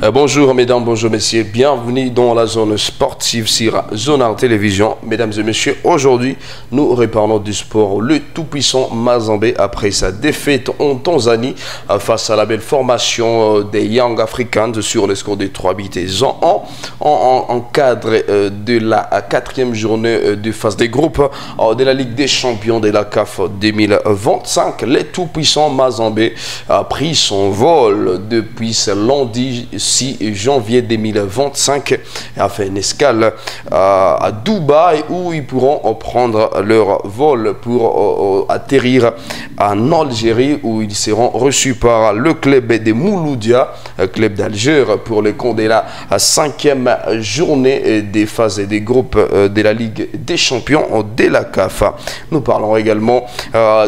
Bonjour mesdames, bonjour messieurs, bienvenue dans la zone sportive sur Zonal Télévision. Mesdames et messieurs, aujourd'hui nous reparlons du sport. Le tout-puissant Mazembe, après sa défaite en Tanzanie face à la belle formation des Young Africans sur le score de 3 buts en cadre de la 4e journée de phase des groupes de la Ligue des Champions de la CAF 2025. Le tout-puissant Mazembe a pris son vol depuis ce lundi 6 janvier 2025 et a fait une escale à Dubaï où ils pourront prendre leur vol pour atterrir en Algérie où ils seront reçus par le club de Mouloudia, club d'Alger, pour le compte de la 5e journée des phases et des groupes de la Ligue des Champions de la CAF. Nous parlons également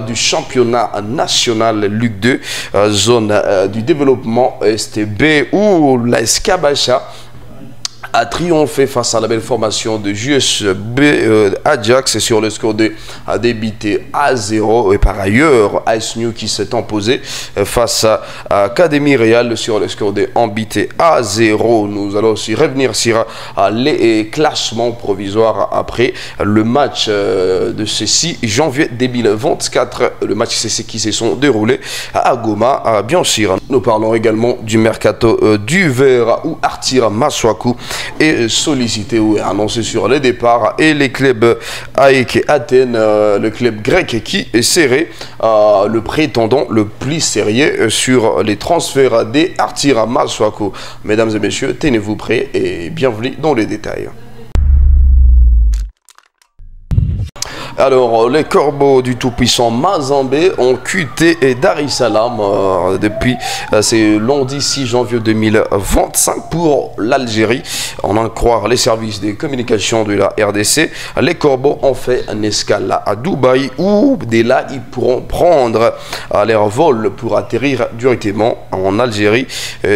du championnat national Ligue 2, zone du développement STB, où la Escabacha a triomphé face à la belle formation de JSB Ajax sur le score de débité à 0. Et par ailleurs, AS New qui s'est imposé face à Académie Real sur le score de embité à 0. Nous allons aussi revenir sur les classements provisoires après le match de ce 6 janvier 2024. Le match qui se sont déroulés à Goma, bien sûr. Nous parlons également du mercato du Vert où Artira Maswaku est sollicité ou est annoncé sur le départ, et les clubs AEK Athènes, le club grec qui serait le prétendant le plus sérieux sur les transferts des Artira Maswaku. Mesdames et messieurs, tenez-vous prêts et bienvenue dans les détails. Alors, les corbeaux du tout-puissant Mazembe ont quitté Dar es Salaam depuis c'est lundi 6 janvier 2025 pour l'Algérie. On en croire les services de communication de la RDC. Les corbeaux ont fait une escale à Dubaï où dès là ils pourront prendre leur vol pour atterrir directement en Algérie,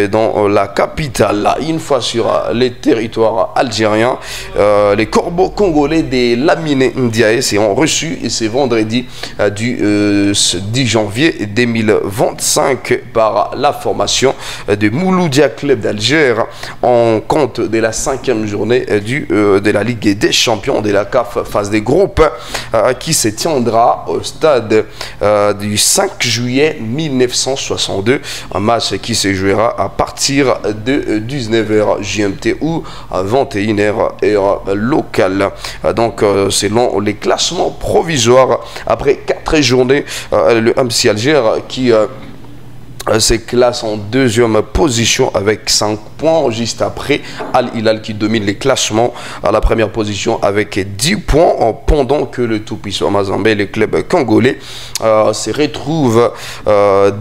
dans la capitale. Une fois sur les territoires algériens, les corbeaux congolais des Lamine Ndiaye ont reçu ce vendredi du 10 janvier 2025 par la formation de Mouloudia Club d'Alger en compte de la 5e journée de la Ligue des Champions de la CAF phase des groupes qui se tiendra au stade du 5 juillet 1962, un match qui se jouera à partir de 19h GMT ou à 21h heure locale. Donc selon les classements provisoires après 4 journées, le MC Alger qui se classe en 2e position avec 5 points, juste après Al Hilal qui domine les classements à la première position avec 10 points, pendant que le tout-puissant Mazembe, le club congolais, se retrouve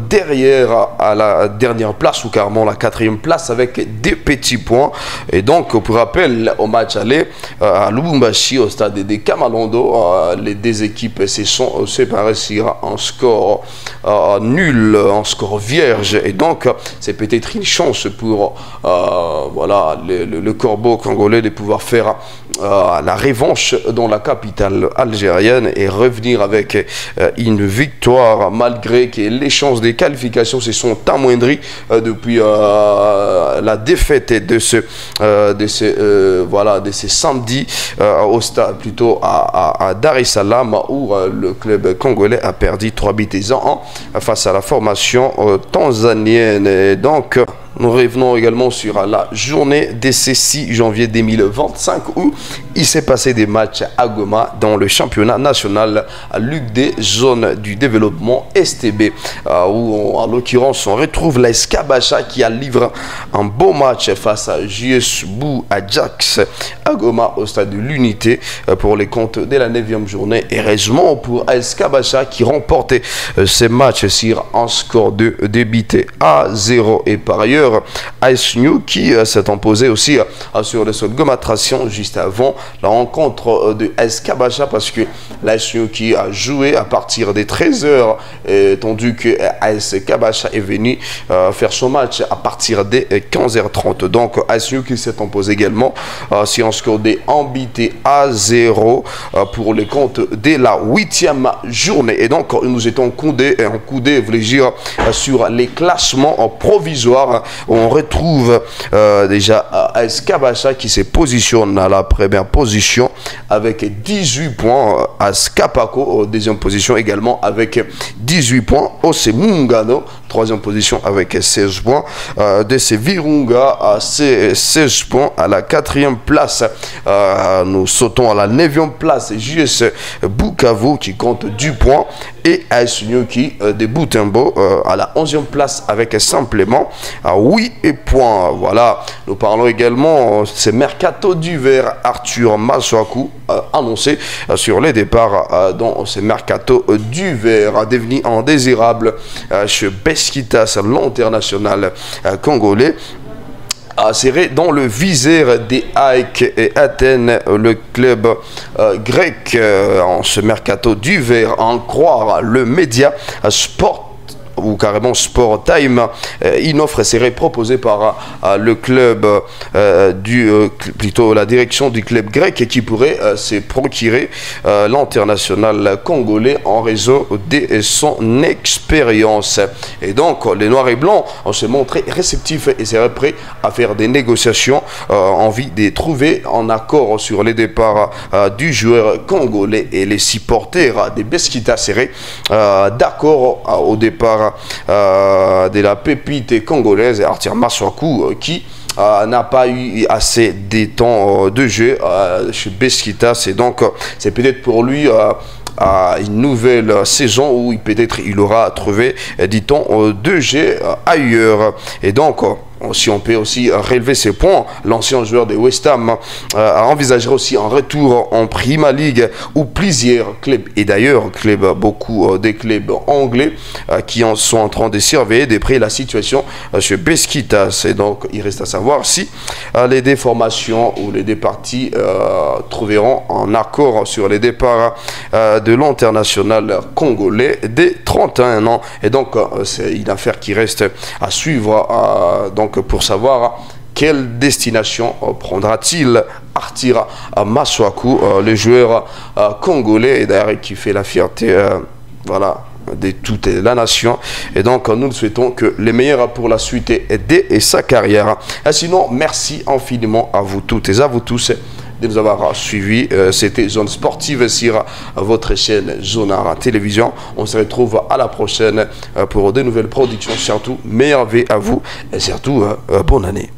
derrière à la dernière place ou carrément la 4e place avec des petits points. Et donc pour rappel, au match aller à Lubumbashi au stade des Kamalondo, les deux équipes se sont séparées sur un score nul, un score vierge, et donc c'est peut-être une chance pour voilà, le corbeau congolais de pouvoir faire la revanche dans la capitale algérienne et revenir avec une victoire, malgré que les chances de qualification se sont amoindries depuis la défaite de ce samedi au stade, plutôt à Dar es Salaam, où le club congolais a perdu 3-1 face à la formation tanzanienne. Et donc nous revenons également sur la journée de ce 6 janvier 2025 où il s'est passé des matchs à Goma dans le championnat national à Ligue des zones du développement STB, où en l'occurrence on retrouve la Escabacha qui a livré un beau match face à JSB Ajax à Goma au stade de l'Unité pour les comptes de la 9e journée. Et heureusement pour Escabacha qui remportait ce match sur un score de débité à 0. Et par ailleurs, AS New qui s'est imposé aussi sur le sol Gomatration juste avant la rencontre de Escabacha, parce que l'AS New qui a joué à partir des 13h, tandis que AS Kabacha est venu faire son match à partir des 15h30. Donc AS New qui s'est imposé également sur un score des embité à 0 pour les comptes de la 8e journée. Et donc nous étions coudés, voulais dire, sur les classements provisoires on retrouve déjà AS Kabasha qui se positionne à la première position avec 18 points. AS Kapako, deuxième position également avec 18 points. OC Mungano, troisième position avec 16 points. DC Virunga à 16 points à la quatrième place. Nous sautons à la 9e place. JS Bukavu qui compte 10 points. Et AS Nyuki de Butembo à la 11e place avec simplement 8 points. Voilà, nous parlons également c'est Mercato d'hiver. Arthur Maswaku annoncé sur les départs dans ce Mercato d'hiver, devenu indésirable chez Beşiktaş, l'international congolais. Serré dans le viseur des AEK et Athènes, le club grec en ce mercato d'hiver, en croire le média Sport ou carrément Sport Time, une offre serait proposée par le club plutôt la direction du club grec qui pourrait se procurer l'international congolais en raison de son expérience. Et donc les Noirs et Blancs ont se montré réceptifs et seraient prêts à faire des négociations en vue de trouver un accord sur les départs du joueur congolais, et les supporters des Beşiktaş seraient d'accord au départ de la pépite congolaise Arthur Maswaku qui n'a pas eu assez de temps de jeu chez Beşiktaş, et donc c'est peut-être pour lui une nouvelle saison où peut-être il aura trouvé du temps de jeu ailleurs. Et donc si on peut aussi relever ces points, l'ancien joueur de West Ham a envisagé aussi un retour en Prima League où plusieurs clubs, et d'ailleurs beaucoup des clubs anglais qui en sont en train de surveiller de près la situation chez Beşiktaş. Et donc il reste à savoir si les deux formations ou les deux parties trouveront un accord sur les départs de l'international congolais des 31 ans. Et donc c'est une affaire qui reste à suivre donc pour savoir quelle destination prendra-t-il Arthur Maswaku, le joueur congolais, et d'ailleurs qui fait la fierté voilà, de toute la nation. Et donc nous nous souhaitons que les meilleurs pour la suite de sa carrière. Et sinon, merci infiniment à vous toutes et à vous tous de nous avoir suivis. C'était Zone Sportive sur votre chaîne Zonara Télévision. On se retrouve à la prochaine pour de nouvelles productions. Surtout, meilleure vie à vous et surtout, bonne année.